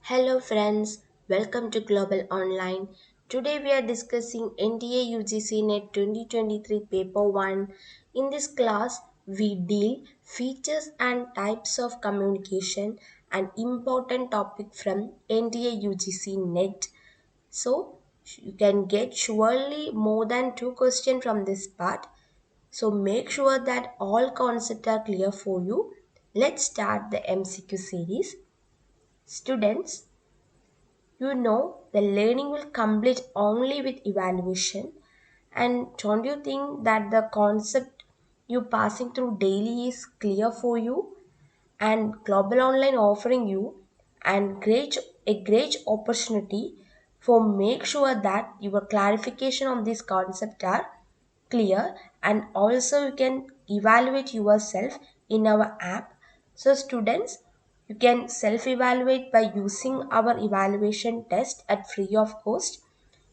Hello friends, welcome to Global Online. Today we are discussing NTA UGC NET 2023 Paper 1. In this class, we deal features and types of communication, an important topic from NTA UGC NET. So you can get surely more than 2 questions from this part. So make sure that all concepts are clear for you. Let's start the MCQ series. Students, you know the learning will complete only with evaluation. And don't you think that the concept you passing through daily is clear for you? And Global Online offering you and great opportunity for make sure that your clarification on this concept are clear, and also you can evaluate yourself in our app. So students, you can self evaluate by using our evaluation test at free of cost.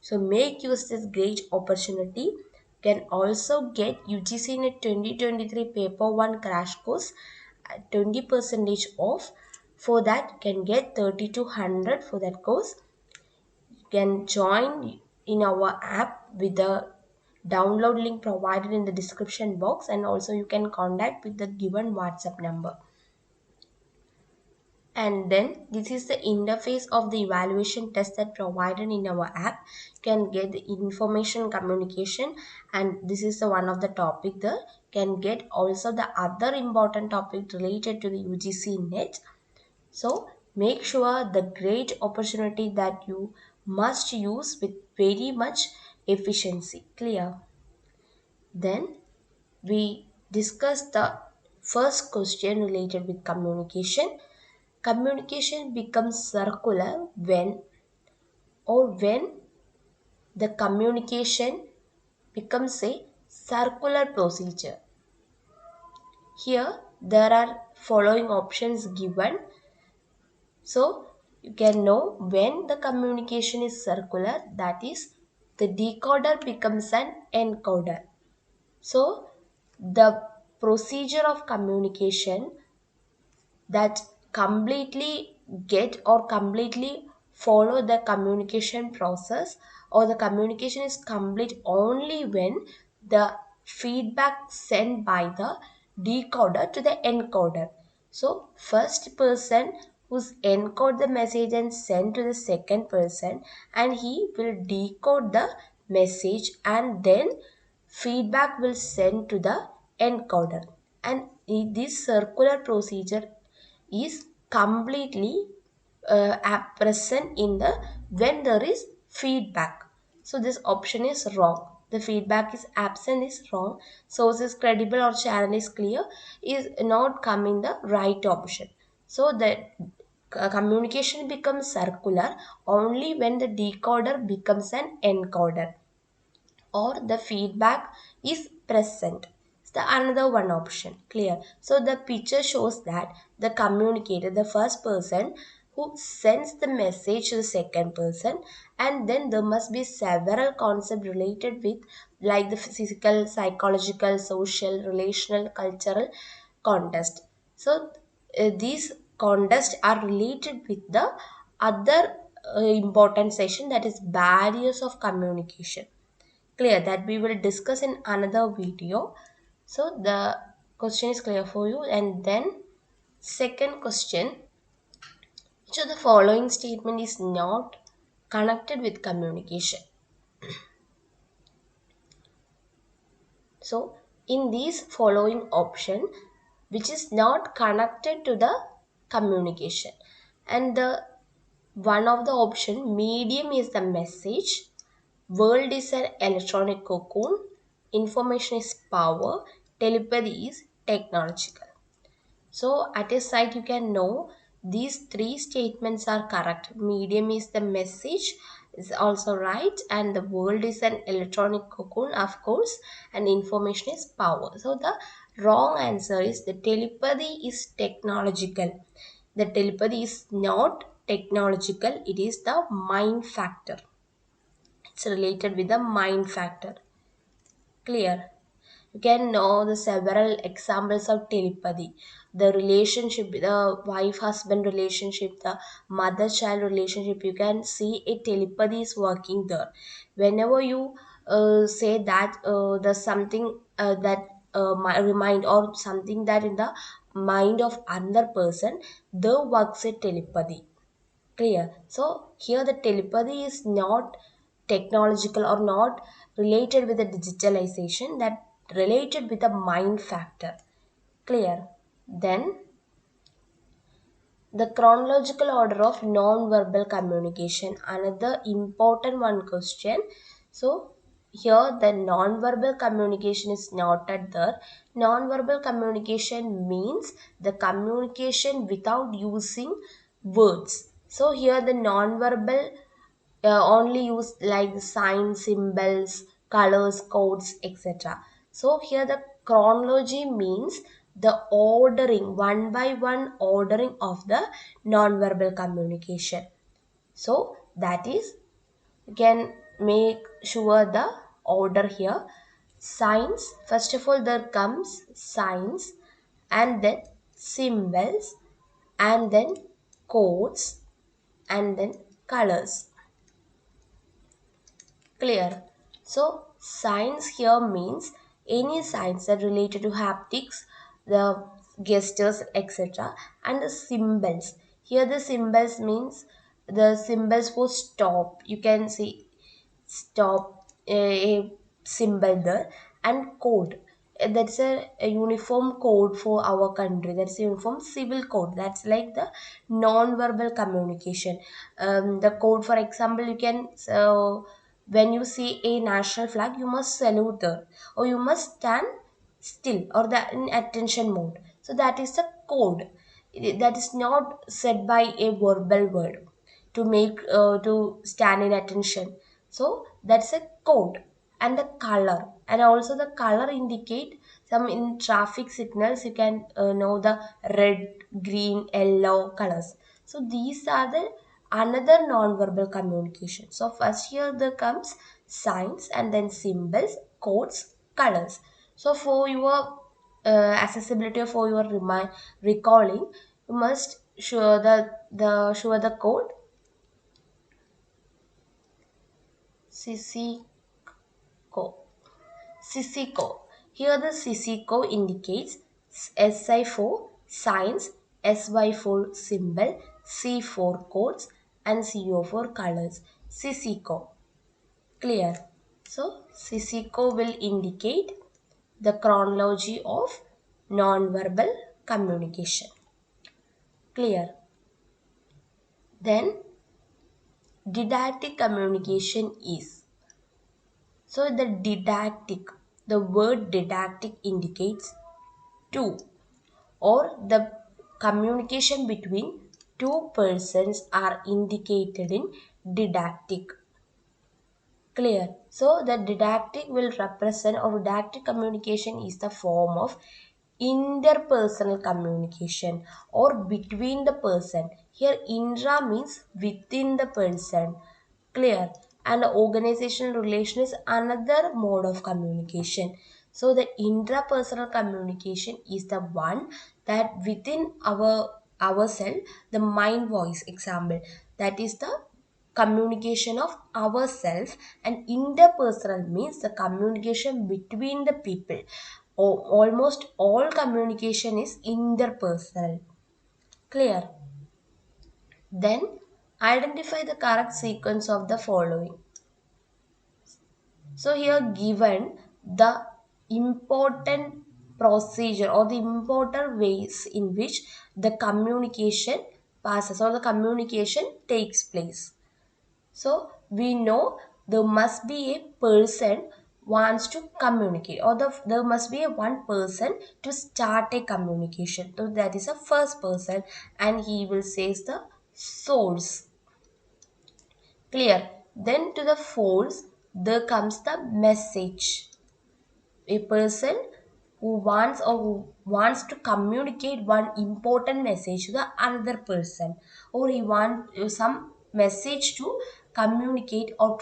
So make use this great opportunity. You can also get UGC NET 2023 paper 1 crash course at 20% off. For that you can get 3200 for that course. You can join in our app with the download link provided in the description box, and also you can contact with the given WhatsApp number. And then this is the interface of the evaluation test that provided in our app. You can get the information communication, and this is the one of the topic there. You can get also the other important topic related to the UGC net. So make sure the great opportunity that you must use with very much efficiency. Clear? Then we discuss the first question related with communication. Communication becomes circular when the communication becomes a circular procedure. Here there are following options given. So you can know when the communication is circular, that is the decoder becomes an encoder. So the procedure of communication that completely get or completely follow the communication process, or the communication is complete only when the feedback sent by the decoder to the encoder. So first person who's encode the message and send to the second person, and he will decode the message, and then feedback will send to the encoder. And this circular procedure is completely present in the when there is feedback. So this option is wrong. The feedback is absent is wrong. Source is credible or channel is clear is not coming the right option. So the communication becomes circular only when the decoder becomes an encoder, or the feedback is present. It's the another one option. Clear? So the picture shows that the communicator, the first person who sends the message to the second person, and then there must be several concepts related with, like the physical, psychological, social, relational, cultural context. So these contests are related with the other important session, that is barriers of communication. Clear? That we will discuss in another video. So the question is clear for you. And then second question, which of the following statement is not connected with communication? So in these following option, which is not connected to the communication, and the one of the option, medium is the message, world is an electronic cocoon, information is power, telepathy is technological. So at a site you can know these three statements are correct. Medium is the message is also right, and the world is an electronic cocoon, of course, and information is power. So the wrong answer is the telepathy is technological. The telepathy is not technological, it is the mind factor. It's related with the mind factor. Clear? You can know the several examples of telepathy, the relationship, the wife husband relationship, the mother child relationship. You can see a telepathy is working there. Whenever you say that there's something that remind, or something that in the mind of another person, the works a telepathy. Clear? So here the telepathy is not technological or not related with the digitalization, that related with the mind factor. Clear? Then the chronological order of non-verbal communication, another important one question. So here the non-verbal communication is noted there. Non-verbal communication means the communication without using words. So here the non-verbal only use like the signs, symbols, colors, codes, etc. So here the chronology means the ordering, one by one ordering of the non-verbal communication. So that is, you can make sure the order here. Signs, first of all there comes signs, and then symbols, and then codes, and then colors. Clear. So signs here means any signs that related to haptics, the gestures, etc. And the symbols. Here the symbols means the symbols for stop. You can see stop, a symbol there, and code. That's a uniform code for our country. That's a uniform civil code. That's like the non-verbal communication. The code, for example, you can when you see a national flag, you must salute there, or you must stand still, or the in attention mode. So that is the code. That is not said by a verbal word to make to stand in attention. So that's a code. And the color, and also the color indicate some in traffic signals. You can know the red, green, yellow colors. So these are the another non-verbal communication. So first here there comes signs, and then symbols, codes, colors. So for your accessibility, for your recalling, you must show the code CC Sisico. Here the Sisico indicates SI for signs, SY for symbol, C for codes, and CO for colors. Sisico. Clear. So Sisico will indicate the chronology of non-verbal communication. Clear. Then didactic communication is. So the didactic, the word didactic indicates two, or the communication between two persons are indicated in didactic. Clear. So the didactic will represent, or didactic communication is the form of interpersonal communication, or between the person. Here intra means within the person. Clear. And organizational relation is another mode of communication. So the intrapersonal communication is the one that within ourselves, the mind voice example, that is the communication of ourselves. And interpersonal means the communication between the people. Almost all communication is interpersonal. Clear. Then identify the correct sequence of the following. So here given the important procedure, or the important ways in which the communication passes, or the communication takes place. So we know there must be a person wants to communicate, or there must be a one person to start a communication. So that is a first person, and he will say the source. Clear. Then to the force, there comes the message. A person who wants to communicate one important message to the another person, or he wants some message to communicate or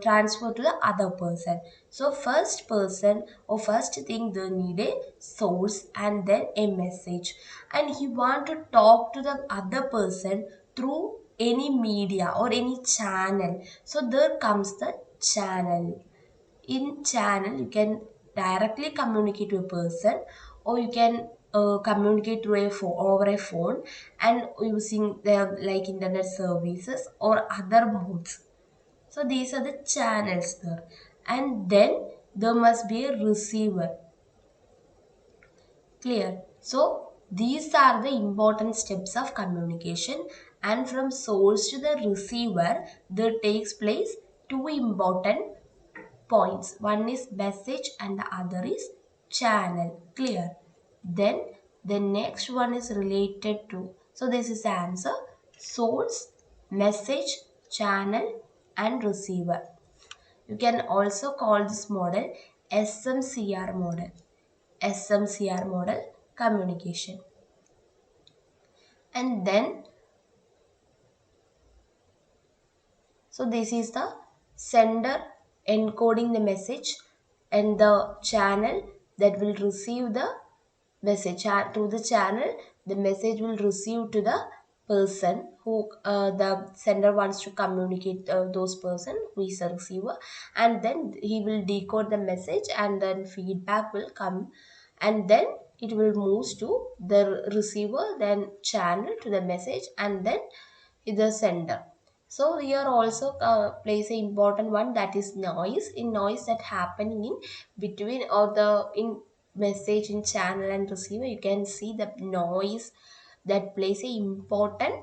transfer to the other person. So first person or first thing they need a source and then a message, and he want to talk to the other person through any media or any channel. So there comes the channel. In channel you can directly communicate to a person, or you can communicate through a phone, over a phone, and using the like internet services or other modes. So these are the channels there. And then there must be a receiver. Clear? So these are the important steps of communication, and from source to the receiver there takes place two important points. One is message and the other is channel. Clear? Then the next one is related to, so this is the answer: source, message, channel and receiver. You can also call this model SMCR model. SMCR model communication. And then, so this is the sender encoding the message, and the channel that will receive the message to the channel. The message will receive to the person who the sender wants to communicate, those person who is a receiver, and then he will decode the message and then feedback will come, and then it will move to the receiver, then channel to the message, and then the sender. So here also plays an important one, that is noise. In noise that happening in between or the in message in channel and receiver, you can see the noise that plays an important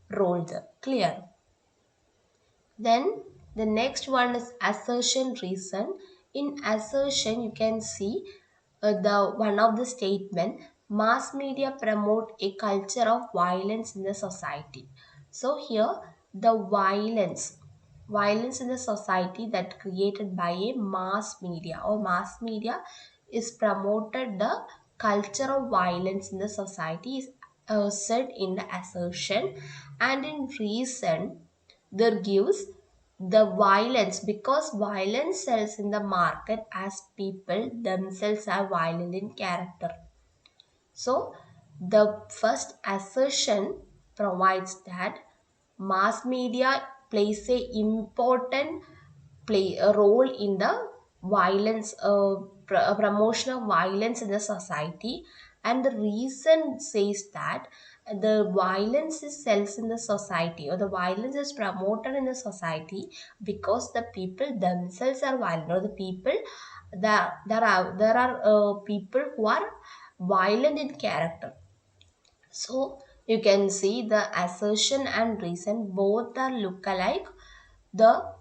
role there. Clear? Then the next one is assertion reason. In assertion, you can see the one of the statement: mass media promote a culture of violence in the society. So here the violence in the society that created by a mass media, or mass media is promoted the culture of violence in the society is said in the assertion. And in reason there gives the violence, because violence sells in the market as people themselves are violent in character. So the first assertion provides that mass media plays a important play a role in the violence, promotion of violence in the society. And the reason says that the violence is sells in the society, or the violence is promoted in the society because the people themselves are violent, or the people, there are people who are violent in character. So you can see the assertion and reason both are look alike. The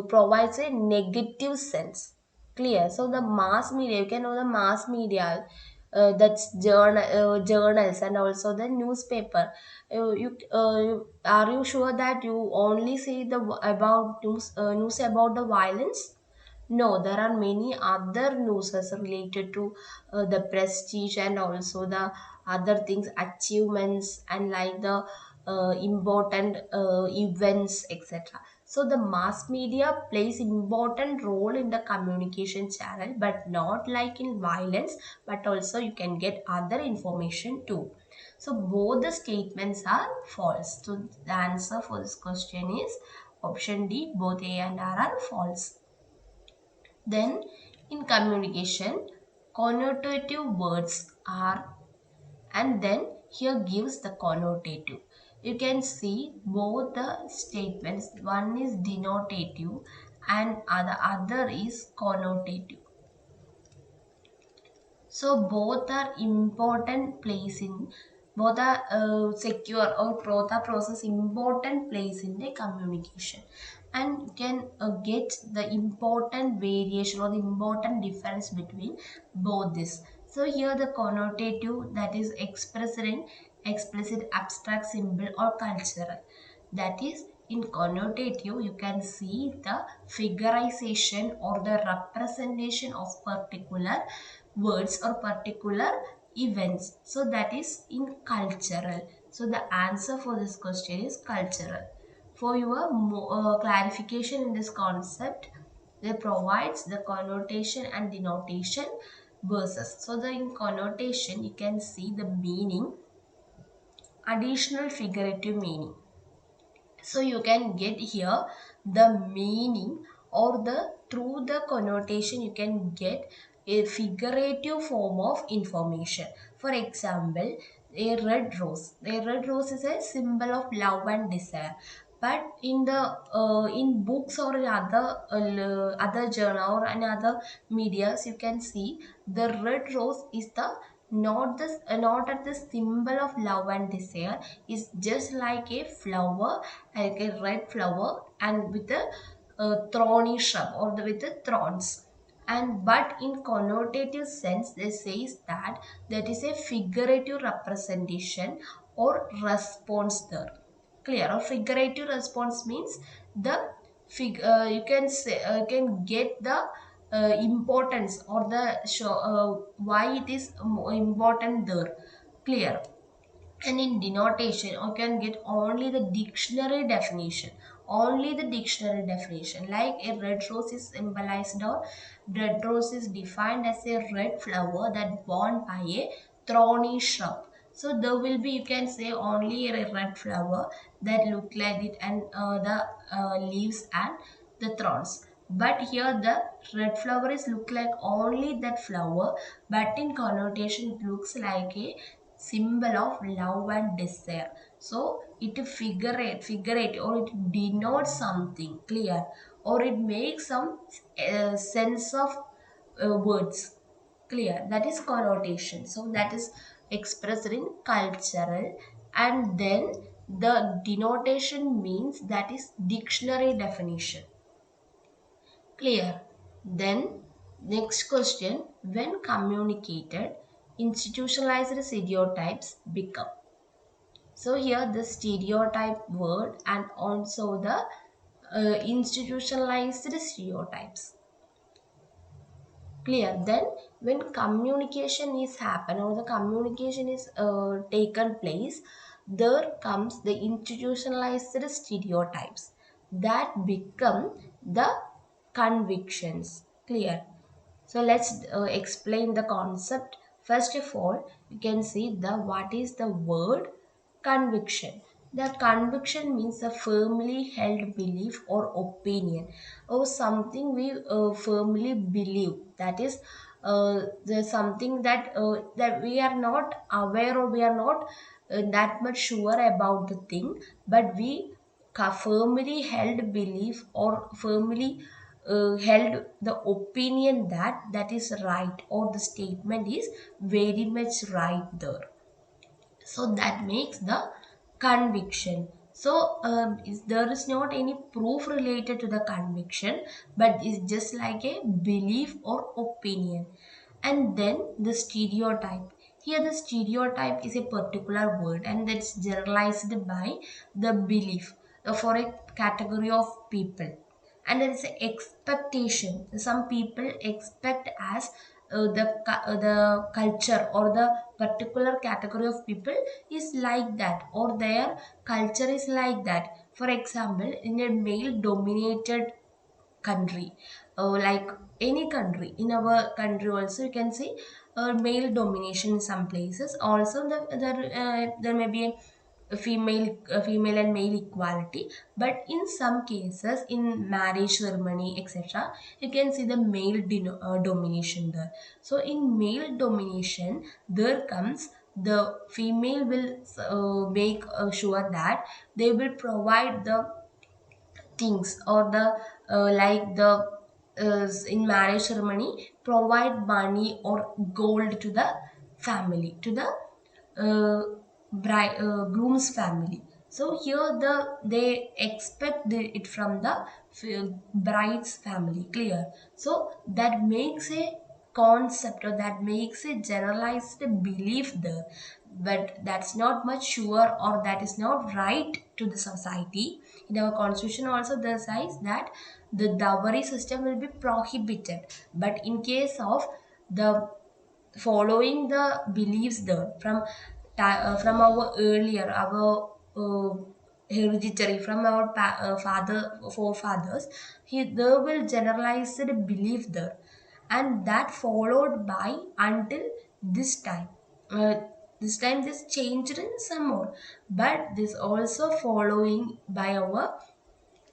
provides a negative sense. Clear? So the mass media, you can know the mass media, that's journals and also the newspaper. Are you sure that you only see the about news about the violence? No, there are many other news related to the prestige and also the other things, achievements, and like the important events, etc. So the mass media plays important role in the communication channel, but not like in violence, but also you can get other information too. So both the statements are false. So the answer for this question is option D. Both A and R are false. Then in communication, connotative words are, and then here gives the connotative. You can see both the statements. One is denotative and the other is connotative. So both are important place in, both are secure, or both are process important place in the communication, and you can get the important variation or the important difference between both this. So here the connotative, that is expressed in explicit, abstract, symbol or cultural. That is, in connotative you can see the figurization or the representation of particular words or particular events. So that is in cultural. So the answer for this question is cultural. For your clarification in this concept, they provides the connotation and denotation versus. So the in connotation you can see the meaning, additional figurative meaning. So you can get here the meaning, or the through the connotation you can get a figurative form of information. For example, a red rose is a symbol of love and desire. But in the in books or in other journal or in other medias, you can see the red rose is the not at the symbol of love and desire. Is just like a flower, like a red flower, and with a thorny shrub, or with the thorns. And but in connotative sense they says that that is a figurative representation or response there. Clear? Or figurative response means the you can say you can get the importance, or the show why it is important there. Clear? And in denotation you can get only the dictionary definition, like a red rose is symbolized, or red rose is defined as a red flower that born by a thorny shrub. So there will be, you can say, only a red flower that look like it, and the leaves and the thorns. But here the red flower is look like only that flower, but in connotation it looks like a symbol of love and desire. So it figurate, or it denotes something. Clear? Or it makes some sense of words. Clear? That is connotation. So that is expressed in cultural. And then the denotation means that is dictionary definition. Clear? Then next question, when communicated, institutionalized stereotypes become. So here the stereotype word and also the institutionalized stereotypes. Clear? Then when communication is happen, or the communication is taken place, there comes the institutionalized stereotypes that become the convictions. Clear? So let's explain the concept. First of all, you can see the what is the word conviction. The conviction means a firmly held belief or opinion, or something we firmly believe. That is, there's something that we are not aware, or we are not that much sure about the thing, but we firmly held belief, or firmly held the opinion that that is right, or the statement is very much right there. So that makes the conviction. So there is not any proof related to the conviction, but it's just like a belief or opinion. And then the stereotype. Here the stereotype is a particular word, and that's generalized by the belief for a category of people. And there is an expectation. Some people expect as the culture, or the particular category of people is like that, or their culture is like that. For example, in a male dominated country, like any country, in our country also you can see male domination in some places. Also there may be a female and male equality, but in some cases in marriage ceremony etc you can see the male domination there. So in male domination there comes the female will make sure that they will provide the things, or the like the in marriage ceremony provide money or gold to the family, to the groom's family. So here they expect it from the bride's family. Clear? So that makes a concept, or that makes a generalized belief there, but that's not much sure, or that is not right to the society. In our constitution also there says that the dowry system will be prohibited, but in case of the following the beliefs there from from our earlier, our hereditary from our father forefathers. There will generalized belief there, and that followed by until this time. Uh, this time this changed in some more, but this also following by our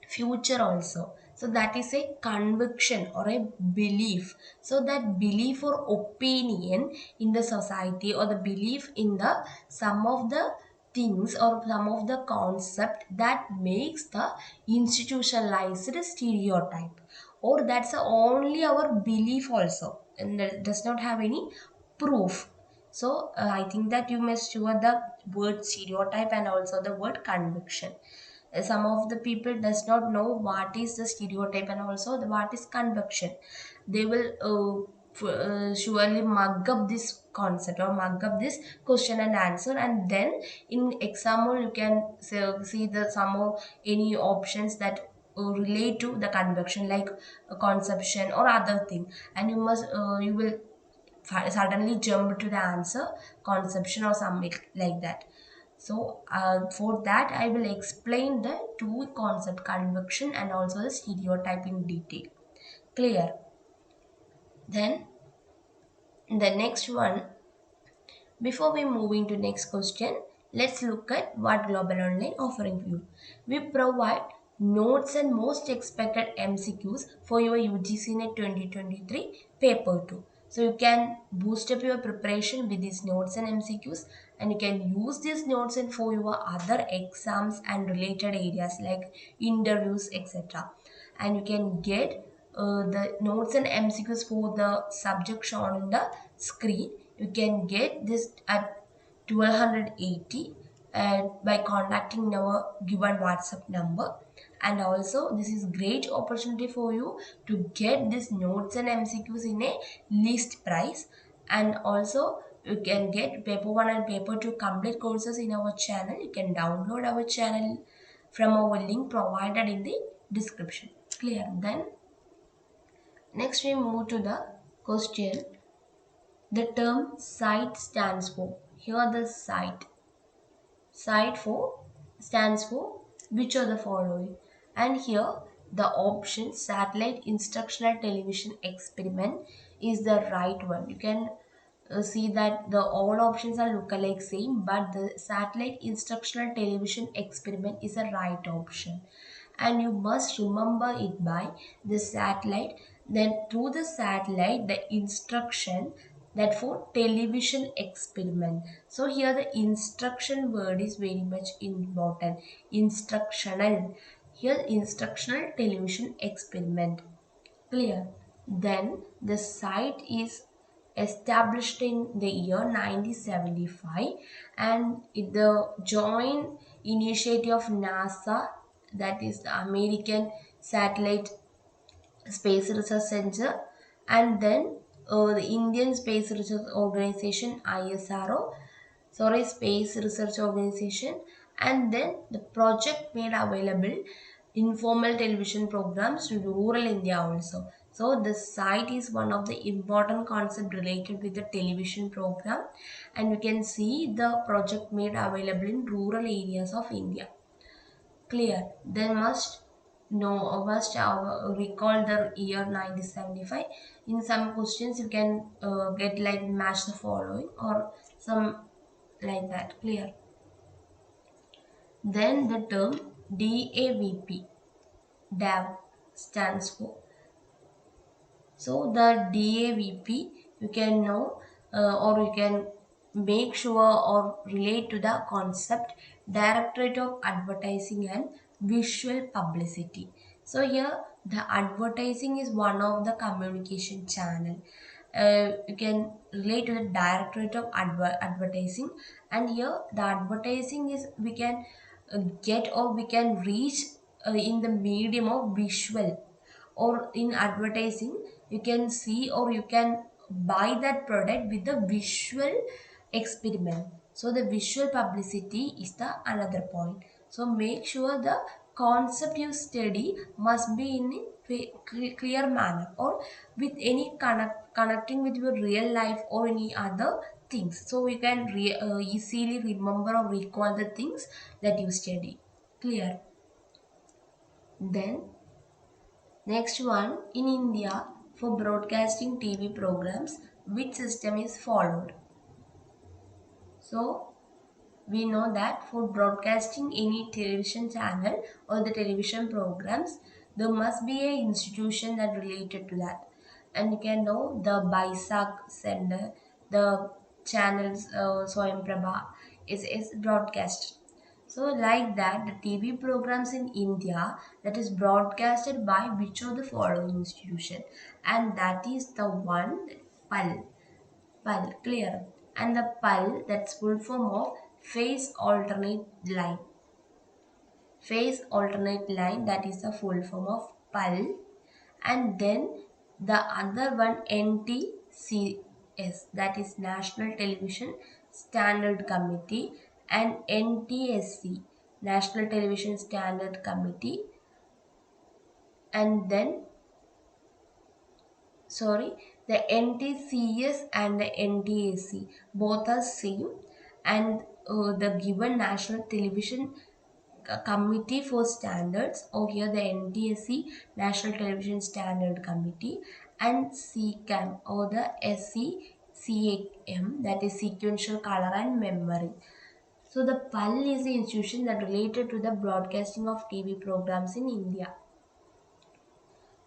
future also. So that is a conviction or a belief. So that belief or opinion in the society, or the belief in the some of the things or some of the concept that makes the institutionalized stereotype, or that's only our belief also, and that does not have any proof. So I think that you must sure the word stereotype and also the word conviction. Some of the people does not know what is the stereotype and also what is convection. They will surely mug up this concept or mug up this question and answer, and then in example you can see the some or any options that relate to the convection, like a conception or other thing, and you will suddenly jump to the answer conception or something like that. So for that I will explain the two concept, convection and also the stereotype in detail. Clear? Then the next one, before we move into next question, let's look at what Global Online offering for you. We provide notes and most expected MCQs for your UGC NET 2023 paper 2. So you can boost up your preparation with these notes and MCQs, and you can use these notes and for your other exams and related areas like interviews, etc. And you can get the notes and MCQs for the subject shown in the screen. You can get this at 1280 by contacting our given WhatsApp number. And also this is great opportunity for you to get these notes and MCQs in a least price. And also you can get paper 1 and paper 2 complete courses in our channel. You can download our channel from our link provided in the description. Clear? Then next we move to the question. The term site stands for. Here the site for stands for which of the following? And here the option satellite instructional television experiment is the right one. You can see that the all options are look alike same, but the satellite instructional television experiment is a right option, and you must remember it by the satellite. Then through the satellite the instruction that for television experiment. So here the instruction word is very much important. Instructional. Here instructional television experiment. Clear? Then the site is established in the year 1975, and the joint initiative of NASA, that is the American Satellite Space Research Center, and then the Indian Space Research Organization ISRO, sorry, Space Research Organization, and then the project made available informal television programs to rural India also. So the site is one of the important concept related with the television program, and you can see the project made available in rural areas of India. Clear? They must recall the year 1975. In some questions, you can get like match the following or some like that. Clear? Then the term DAVP, DAV stands for. So the DAVP you can know or you can make sure or relate to the concept Directorate of Advertising and Visual Publicity. So here the advertising is one of the communication channel. You can relate to the Directorate of Advertising, and here the advertising is we can get or we can reach in the medium of visual, or in advertising you can see or you can buy that product with the visual experiment. So the visual publicity is the another point. So make sure the concept you study must be in a clear manner or with any connecting with your real life or any other things, so you can easily remember or recall the things that you study. Clear. Then next one, in India for broadcasting TV programs, which system is followed? So we know that for broadcasting any television channel or the television programs, there must be a institution that related to that. And you can know the Baisak sender, the channels Swayam Prabha is broadcast. So like that, the TV programs in India that is broadcasted by which of the following institution, and that is the one PAL. PAL, clear. And the PAL, that's full form of phase alternate line. Phase alternate line, that is the full form of PAL. And then the other one NTCS, that is National Television Standard Committee, and NTSC, National Television Standard Committee, and then sorry, the NTCS and the NTAC both are same, and the given National Television Committee for Standards, or here the NTSC, National Television Standard Committee, and CCAM or the SCCAM, that is Sequential Color and Memory. So the PAL is the institution that related to the broadcasting of TV programs in India.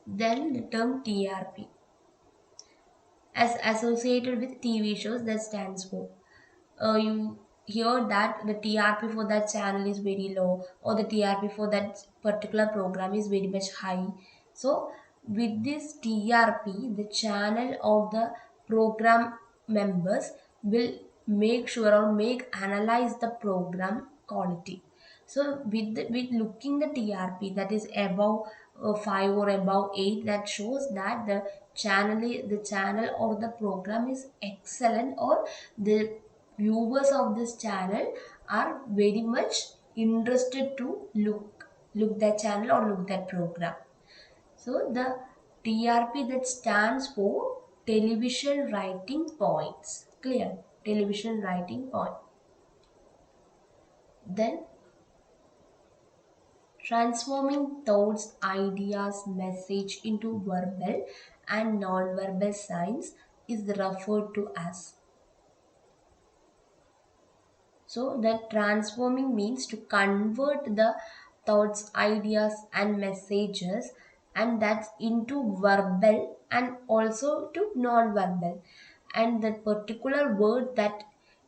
Then the term TRP, as associated with TV shows, that stands for, you hear that the TRP for that channel is very low, or the TRP for that particular program is very much high. So with this TRP, the channel or the program members will make sure or make analyze the program quality. So with looking the TRP that is above 5 or above 8, that shows that the channel or the program is excellent, or the viewers of this channel are very much interested to look that channel or look that program. So the TRP, that stands for television rating points. Clear? Television rating point. Then transforming thoughts, ideas, message into verbal and non-verbal signs is referred to as. So that transforming means to convert the thoughts, ideas and messages, and that's into verbal and also to non-verbal. And that particular word that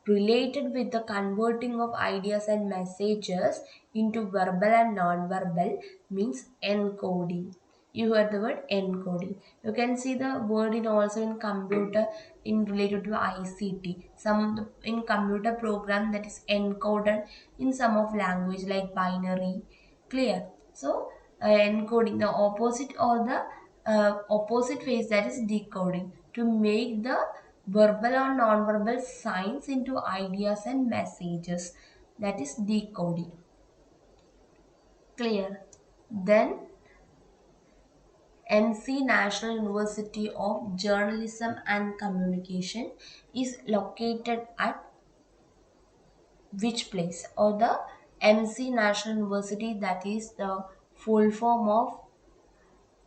related with the converting of ideas and messages into verbal and non-verbal means encoding. You heard the word encoding. You can see the word in also in computer in related to ICT. Some in computer program that is encoded in some of language like binary. Clear? So encoding, the opposite or the opposite phase, that is decoding, to make the verbal or non-verbal signs into ideas and messages, that is decoding. Clear? Then MC National University of Journalism and Communication is located at which place, or the MC National University, that is the full form of.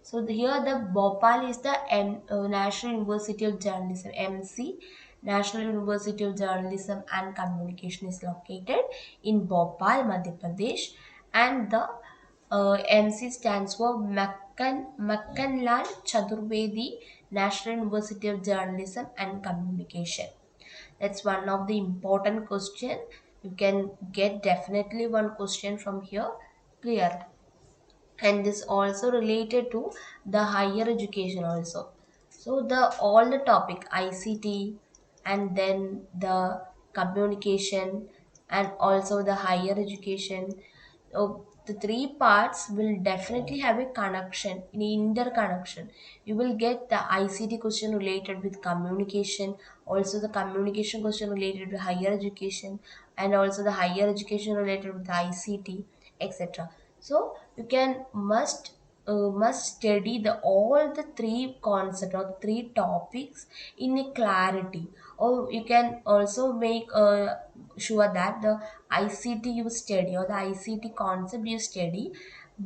So here the Bhopal is the National University of Journalism, MC, National University of Journalism and Communication is located in Bhopal, Madhya Pradesh, and the MC stands for Makkanlal Chaturvedi National University of Journalism and Communication. That's one of the important question. You can get definitely one question from here. Clear? And this also related to the higher education also. So the all the topic ICT, and then the communication, and also the higher education, the three parts will definitely have a connection, in interconnection. You will get the ICT question related with communication, also the communication question related to higher education, and also the higher education related with ICT, etc. So you can must study the all the three concept or three topics in a clarity, or you can also make sure that the ICT you study or the ICT concept you study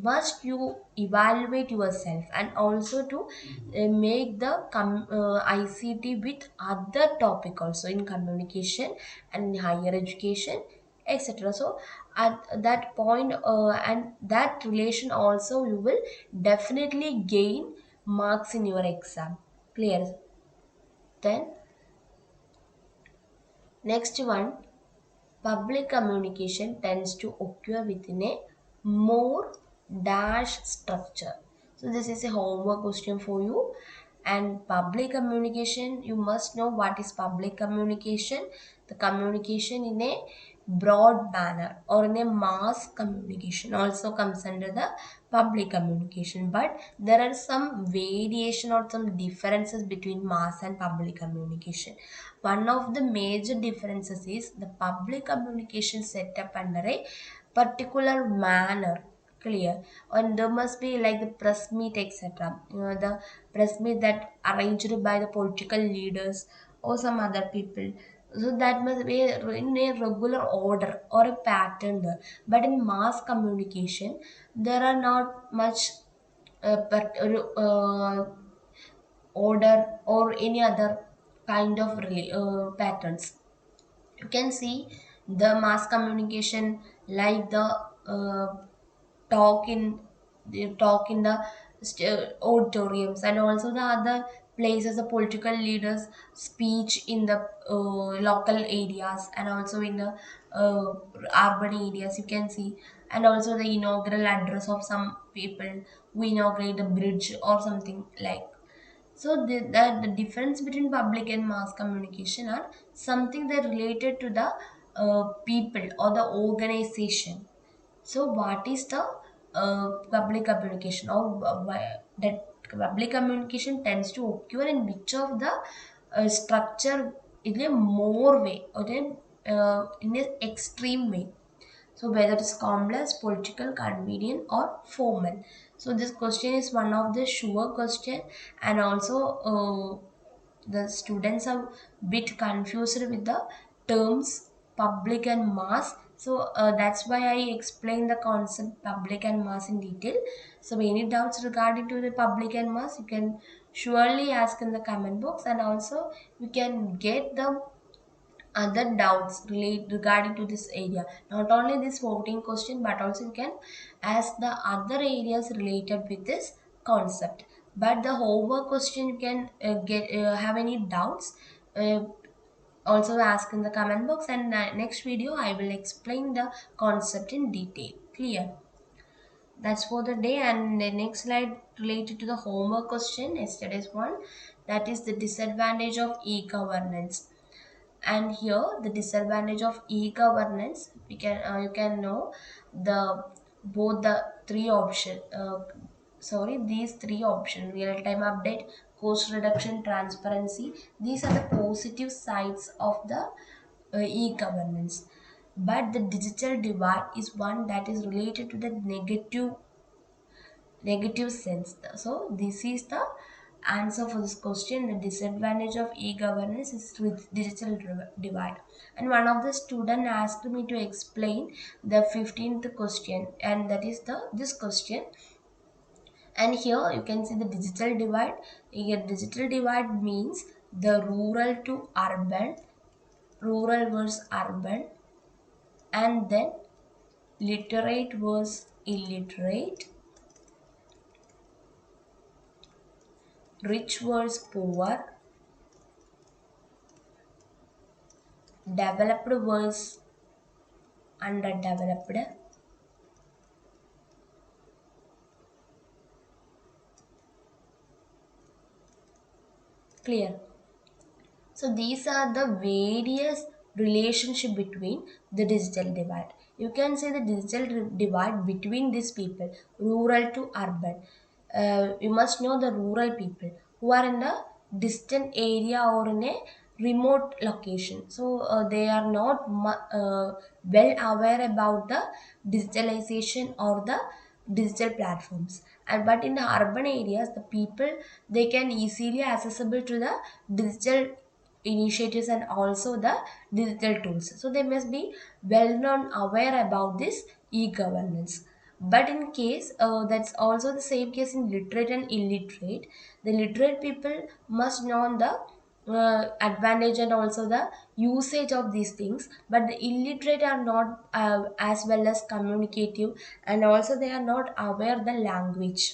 must you evaluate yourself, and also to make the ICT with other topic also in communication and higher education, etc. So at that point and that relation also, you will definitely gain marks in your exam. Clear? Then next one, public communication tends to occur within a more dash structure. So this is a homework question for you. And public communication, you must know what is public communication. The communication in a broad manner or in a mass communication also comes under the public communication. But there are some variation or some differences between mass and public communication. One of the major differences is the public communication set up under a particular manner. Clear? And there must be like the press meet, etc. The press meet that arranged by the political leaders or some other people. So that must be in a regular order or a pattern there. But in mass communication, there are not much order or any other kind of patterns. You can see the mass communication like the talk in talk in the auditoriums, and also the other places the political leaders speech in the local areas, and also in the uh, urban areas, you can see. And also the inaugural address of some people who inaugurate a bridge or something like. So the difference between public and mass communication are something that related to the people or the organization. So what is the public communication, or that public communication tends to occur in which of the structure in a more way or in an extreme way. So whether it's complex, political, convenient, or formal. So this question is one of the sure question, and also the students are bit confused with the terms public and mass. So that's why I explained the concept public and mass in detail. So any doubts regarding to the public and mass, you can surely ask in the comment box, and also you can get the other doubts regarding to this area. Not only this voting question, but also you can ask the other areas related with this concept. But the homework question, you can get have any doubts, uh, also ask in the comment box, and next video I will explain the concept in detail. Clear? That's for the day. And the next slide related to the homework question, yesterday's one, that is the disadvantage of e-governance. And here the disadvantage of e-governance, we can you can know the both the three option these three options: real time update, cost reduction, transparency. These are the positive sides of the e-governance. But the digital divide is one that is related to the negative sense. So this is the answer for this question. The disadvantage of e-governance is with digital divide. And one of the student asked me to explain the 15th question, and that is the this question. And here you can see the digital divide. Here digital divide means the rural to urban, rural versus urban, and then literate versus illiterate, rich versus poor, developed versus underdeveloped. Clear? So these are the various relationship between the digital divide. You can say the digital divide between these people, rural to urban. You must know the rural people who are in the distant area or in a remote location. So they are not well aware about the digitalization or the digital platforms. And but in the urban areas, the people, they can easily accessible to the digital initiatives and also the digital tools. So they must be well known, aware about this e-governance. But in case that's also the same case in literate and illiterate. The literate people must know the advantage and also the usage of these things, but the illiterate are not as well as communicative, and also they are not aware the language.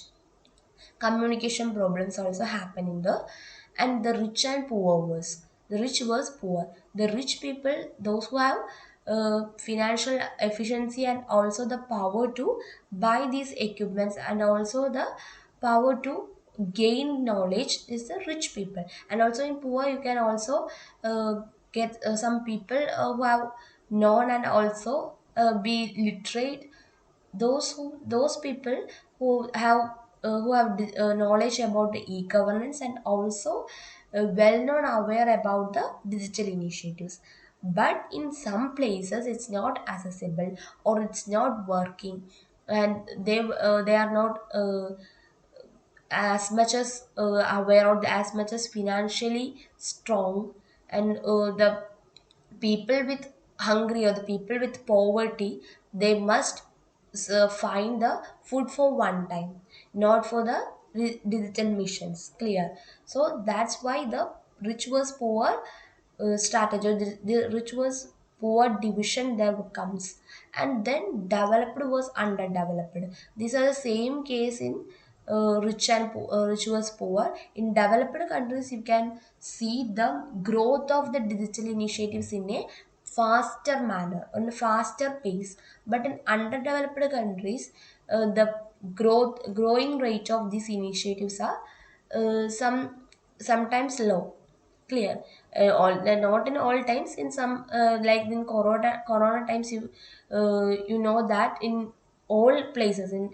Communication problems also happen in the, and the rich and poor was, the rich was poor. The rich people, those who have financial efficiency and also the power to buy these equipments and also the power to gain knowledge, is the rich people. And also in poor you can also get some people who have known and also be literate. Those people who have knowledge about the e-governance and also well known aware about the digital initiatives. But in some places it's not accessible or it's not working, and they are not as much as aware or as much as financially strong. And the people with hungry or the people with poverty, they must find the food for one time, not for the digital missions. Clear? So that's why the rich was poor strategy, or the rich was poor division there comes, and then developed was underdeveloped. These are the same case in rich was poor. In developed countries you can see the growth of the digital initiatives in a faster manner, on a faster pace. But in underdeveloped countries, the growing rate of these initiatives are sometimes low. Clear? All not in all times. In some like in corona times, you know that in all places in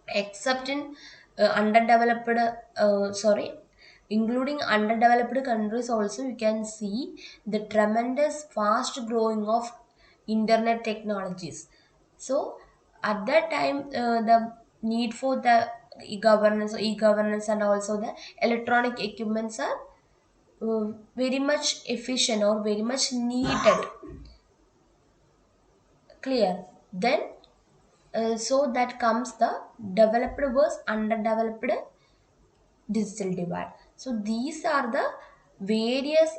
except in underdeveloped sorry, including underdeveloped countries also, you can see the tremendous fast growing of internet technologies. So at that time the need for the e-governance and also the electronic equipments are very much efficient or very much needed. Clear? Then so that comes the developed versus underdeveloped digital divide. So these are the various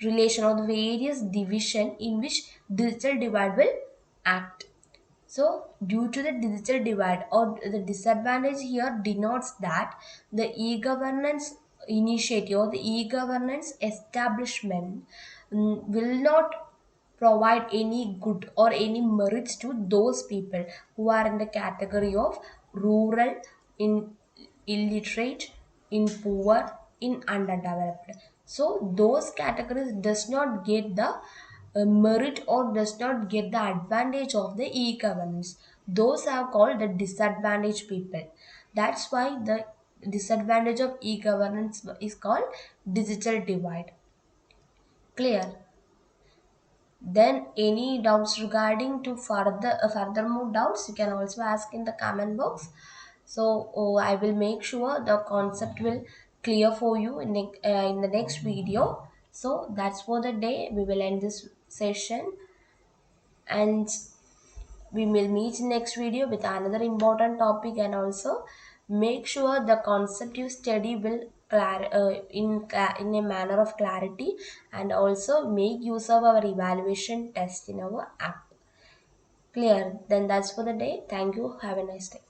relation or the various division in which digital divide will act. So, due to the digital divide or the disadvantage here denotes that the e-governance initiative or the e-governance establishment will not provide any good or any merits to those people who are in the category of rural, in illiterate, in poor, in underdeveloped. So those categories does not get the merit or does not get the advantage of the e-governance. Those are called the disadvantaged people. That's why the disadvantage of e-governance is called digital divide. Clear? Then any doubts regarding to furthermore doubts, you can also ask in the comment box. So I will make sure the concept will clear for you in the next video. So that's for the day. We will end this session, and we will meet in next video with another important topic. And also make sure the concept you study will in a manner of clarity, and also make use of our evaluation test in our app. Clear? Then that's for the day. Thank you. Have a nice day.